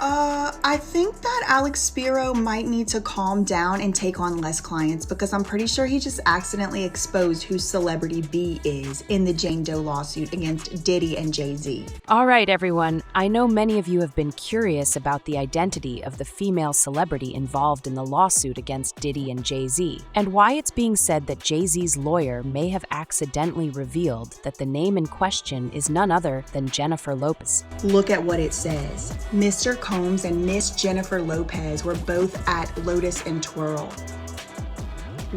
I think that Alex Spiro might need to calm down and take on less clients because I'm pretty sure he just accidentally exposed who Celebrity B is in the Jane Doe lawsuit against Diddy and Jay-Z. All right, everyone. I know many of you have been curious about the identity of the female celebrity involved in the lawsuit against Diddy and Jay-Z, and why it's being said that Jay-Z's lawyer may have accidentally revealed that the name in question is none other than Jennifer Lopez. Look at what it says. Mr. Combs and Miss Jennifer Lopez were both at Lotus and Twirl.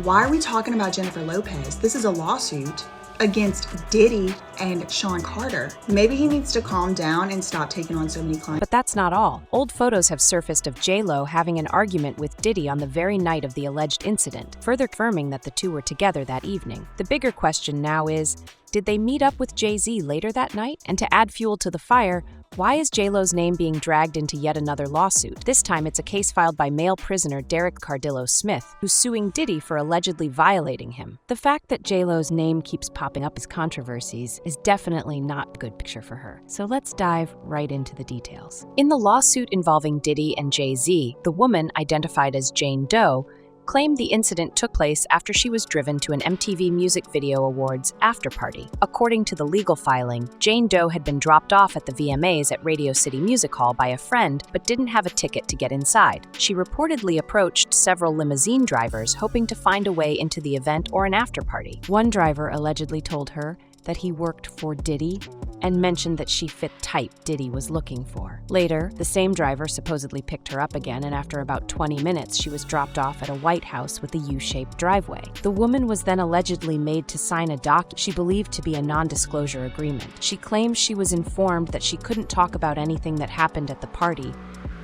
Why are we talking about Jennifer Lopez? This is a lawsuit against Diddy and Sean Carter. Maybe he needs to calm down and stop taking on so many clients. But that's not all. Old photos have surfaced of J.Lo having an argument with Diddy on the very night of the alleged incident, further confirming that the two were together that evening. The bigger question now is, did they meet up with Jay-Z later that night? And to add fuel to the fire, why is J.Lo's name being dragged into yet another lawsuit? This time it's a case filed by male prisoner Derek Cardillo Smith, who's suing Diddy for allegedly violating him. The fact that J.Lo's name keeps popping up as controversies is definitely not a good picture for her. So let's dive right into the details. In the lawsuit involving Diddy and Jay-Z, the woman, identified as Jane Doe, claimed the incident took place after she was driven to an MTV Music Video Awards after-party. According to the legal filing, Jane Doe had been dropped off at the VMAs at Radio City Music Hall by a friend but didn't have a ticket to get inside. She reportedly approached several limousine drivers hoping to find a way into the event or an after-party. One driver allegedly told her that he worked for Diddy and mentioned that she fit type Diddy was looking for. Later, the same driver supposedly picked her up again, and after about 20 minutes, she was dropped off at a White House with a U-shaped driveway. The woman was then allegedly made to sign a document she believed to be a non-disclosure agreement. She claims she was informed that she couldn't talk about anything that happened at the party,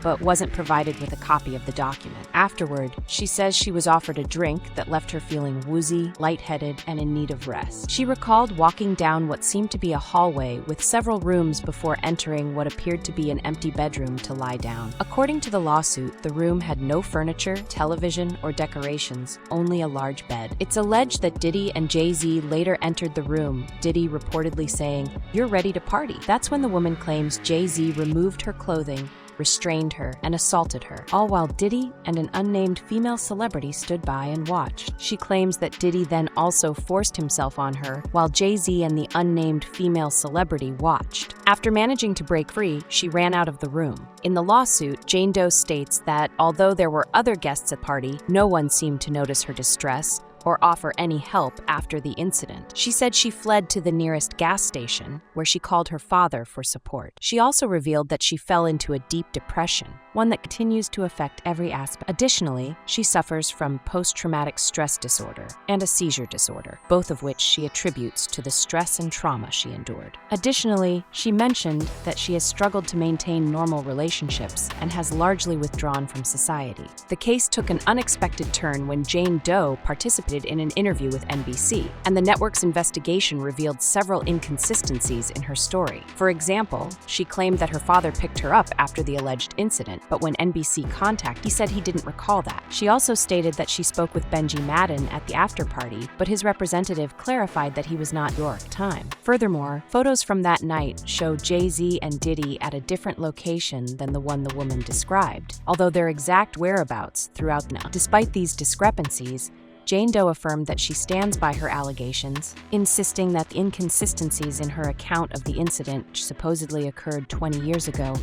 but wasn't provided with a copy of the document. Afterward, she says she was offered a drink that left her feeling woozy, lightheaded, and in need of rest. She recalled walking down what seemed to be a hallway with several rooms before entering what appeared to be an empty bedroom to lie down. According to the lawsuit, the room had no furniture, television, or decorations, only a large bed. It's alleged that Diddy and Jay-Z later entered the room, Diddy reportedly saying, "You're ready to party." That's when the woman claims Jay-Z removed her clothing, restrained her, and assaulted her, all while Diddy and an unnamed female celebrity stood by and watched. She claims that Diddy then also forced himself on her, while Jay-Z and the unnamed female celebrity watched. After managing to break free, she ran out of the room. In the lawsuit, Jane Doe states that although there were other guests at the party, no one seemed to notice her distress or offer any help after the incident. She said she fled to the nearest gas station, where she called her father for support. She also revealed that she fell into a deep depression, one that continues to affect every aspect. Additionally, she suffers from post-traumatic stress disorder and a seizure disorder, both of which she attributes to the stress and trauma she endured. Additionally, she mentioned that she has struggled to maintain normal relationships and has largely withdrawn from society. The case took an unexpected turn when Jane Doe participated in an interview with NBC, and the network's investigation revealed several inconsistencies in her story. For example, she claimed that her father picked her up after the alleged incident, but when NBC contacted, he said he didn't recall that. She also stated that she spoke with Benji Madden at the after-party, but his representative clarified that he was not York time. Furthermore, photos from that night show Jay-Z and Diddy at a different location than the one the woman described, although their exact whereabouts throughout the night. Despite these discrepancies, Jane Doe affirmed that she stands by her allegations, insisting that the inconsistencies in her account of the incident, which supposedly occurred 20 years ago,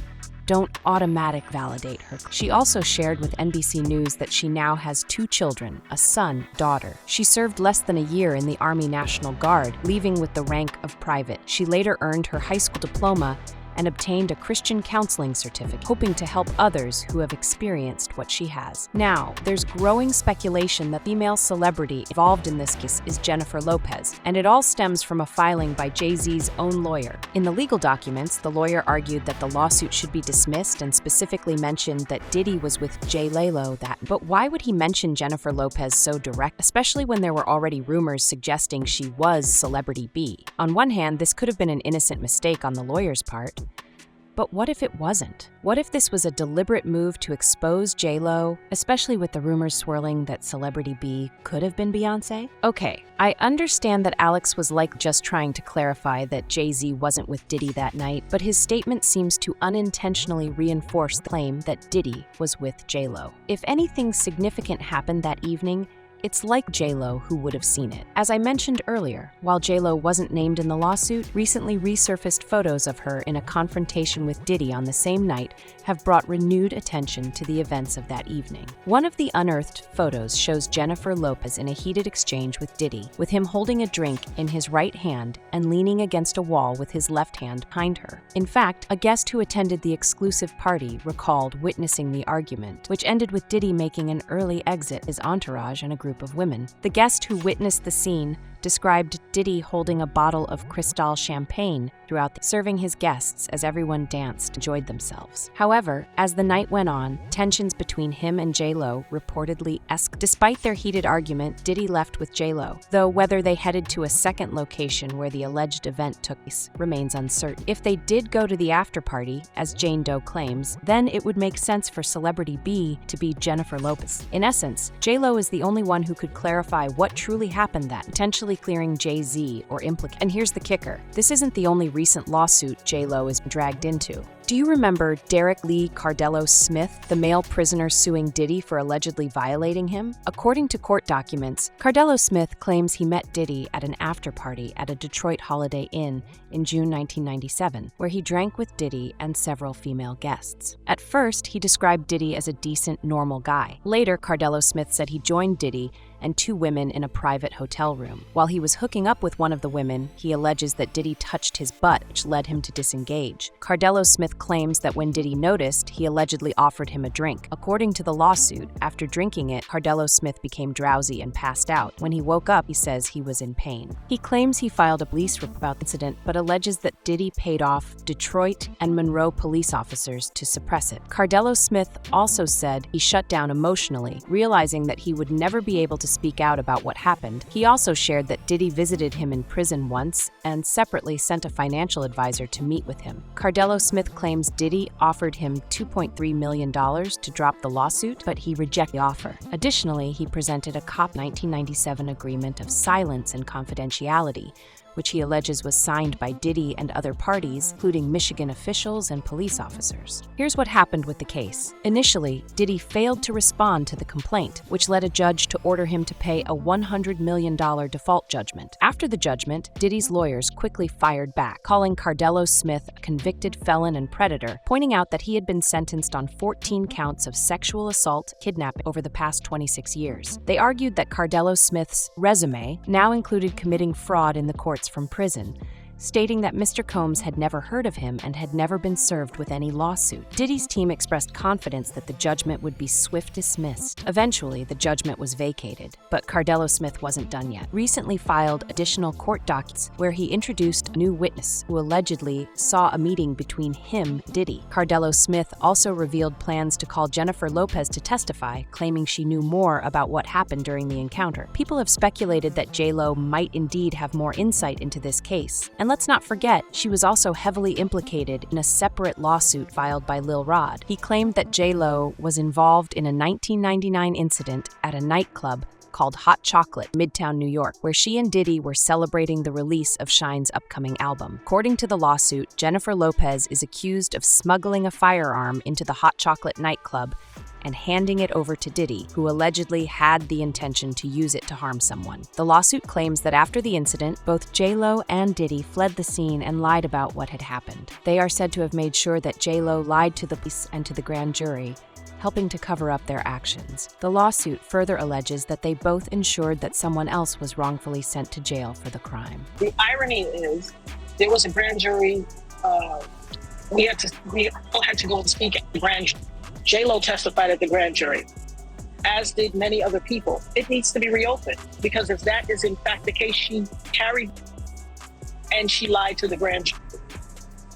don't automatically validate her. She also shared with NBC News that she now has 2 children, a son, daughter. She served less than a year in the Army National Guard, leaving with the rank of private. She later earned her high school diploma and obtained a Christian counseling certificate, hoping to help others who have experienced what she has. Now, there's growing speculation that the female celebrity involved in this case is Jennifer Lopez, and it all stems from a filing by Jay-Z's own lawyer. In the legal documents, the lawyer argued that the lawsuit should be dismissed and specifically mentioned that Diddy was with J.Lo that. But why would he mention Jennifer Lopez so direct, especially when there were already rumors suggesting she was Celebrity B? On one hand, this could have been an innocent mistake on the lawyer's part, But what if it wasn't? What if this was a deliberate move to expose J.Lo, especially with the rumors swirling that Celebrity B could have been Beyoncé? Okay, I understand that Alex was just trying to clarify that Jay-Z wasn't with Diddy that night, but his statement seems to unintentionally reinforce the claim that Diddy was with J.Lo. If anything significant happened that evening, it's like J.Lo who would have seen it. As I mentioned earlier, while J.Lo wasn't named in the lawsuit, recently resurfaced photos of her in a confrontation with Diddy on the same night have brought renewed attention to the events of that evening. One of the unearthed photos shows Jennifer Lopez in a heated exchange with Diddy, with him holding a drink in his right hand and leaning against a wall with his left hand behind her. In fact, a guest who attended the exclusive party recalled witnessing the argument, which ended with Diddy making an early exit, his entourage and a group of women. The guest who witnessed the scene described Diddy holding a bottle of Cristal champagne throughout, serving his guests as everyone danced and enjoyed themselves. However, as the night went on, tensions between him and J.Lo reportedly escalated. Despite their heated argument, Diddy left with J.Lo, though whether they headed to a second location where the alleged event took place remains uncertain. If they did go to the after party, as Jane Doe claims, then it would make sense for Celebrity B to be Jennifer Lopez. In essence, J.Lo is the only one who could clarify what truly happened that, potentially clearing Jay-Z or implicate. And here's the kicker. This isn't the only recent lawsuit J.Lo is dragged into. Do you remember Derek Lee Cardillo Smith, the male prisoner suing Diddy for allegedly violating him? According to court documents, Cardillo Smith claims he met Diddy at an after-party at a Detroit Holiday Inn in June 1997, where he drank with Diddy and several female guests. At first, he described Diddy as a decent, normal guy. Later, Cardillo Smith said he joined Diddy and two women in a private hotel room. While he was hooking up with one of the women, he alleges that Diddy touched his butt, which led him to disengage. Cardillo Smith claims that when Diddy noticed, he allegedly offered him a drink. According to the lawsuit, after drinking it, Cardillo Smith became drowsy and passed out. When he woke up, he says he was in pain. He claims he filed a police report about the incident, but alleges that Diddy paid off Detroit and Monroe police officers to suppress it. Cardillo Smith also said he shut down emotionally, realizing that he would never be able to speak out about what happened. He also shared that Diddy visited him in prison once and separately sent a financial advisor to meet with him. Cardillo Smith claims Diddy offered him $2.3 million to drop the lawsuit, but he rejected the offer. Additionally, he presented a copy of the 1997 Agreement of Silence and Confidentiality, which he alleges was signed by Diddy and other parties, including Michigan officials and police officers. Here's what happened with the case. Initially, Diddy failed to respond to the complaint, which led a judge to order him to pay a $100 million default judgment. After the judgment, Diddy's lawyers quickly fired back, calling Cardillo Smith a convicted felon and predator, pointing out that he had been sentenced on 14 counts of sexual assault, kidnapping over the past 26 years. They argued that Cardillo Smith's resume now included committing fraud in the courts from prison, stating that Mr. Combs had never heard of him and had never been served with any lawsuit. Diddy's team expressed confidence that the judgment would be swift dismissed. Eventually, the judgment was vacated, but Cardillo Smith wasn't done yet. Recently filed additional court documents where he introduced a new witness who allegedly saw a meeting between him and Diddy. Cardillo Smith also revealed plans to call Jennifer Lopez to testify, claiming she knew more about what happened during the encounter. People have speculated that J.Lo might indeed have more insight into this case. And let's not forget, she was also heavily implicated in a separate lawsuit filed by Lil Rod. He claimed that J.Lo was involved in a 1999 incident at a nightclub called Hot Chocolate, Midtown New York, where she and Diddy were celebrating the release of Shine's upcoming album. According to the lawsuit, Jennifer Lopez is accused of smuggling a firearm into the Hot Chocolate nightclub and handing it over to Diddy, who allegedly had the intention to use it to harm someone. The lawsuit claims that after the incident, both J.Lo and Diddy fled the scene and lied about what had happened. They are said to have made sure that J.Lo lied to the police and to the grand jury, helping to cover up their actions. The lawsuit further alleges that they both ensured that someone else was wrongfully sent to jail for the crime. The irony is, there was a grand jury. We all had to go and speak at the grand jury. J.Lo testified at the grand jury, as did many other people. It needs to be reopened, because if that is in fact the case, she carried and she lied to the grand jury.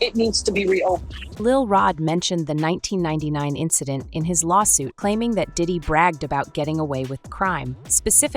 It needs to be reopened. Lil Rod mentioned the 1999 incident in his lawsuit, claiming that Diddy bragged about getting away with crime.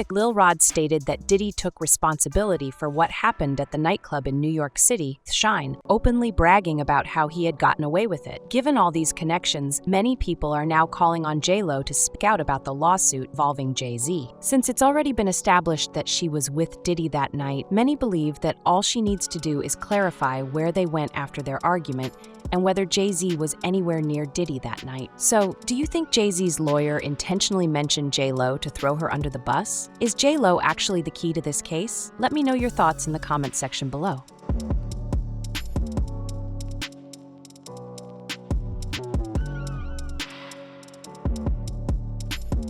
Lil Rod stated that Diddy took responsibility for what happened at the nightclub in New York City, Shine, openly bragging about how he had gotten away with it. Given all these connections, many people are now calling on J.Lo to speak out about the lawsuit involving Jay-Z. Since it's already been established that she was with Diddy that night, many believe that all she needs to do is clarify where they went after their argument and whether Jay-Z was anywhere near Diddy that night. So, do you think Jay-Z's lawyer intentionally mentioned J.Lo to throw her under the bus? Is J.Lo actually the key to this case? Let me know your thoughts in the comments section below.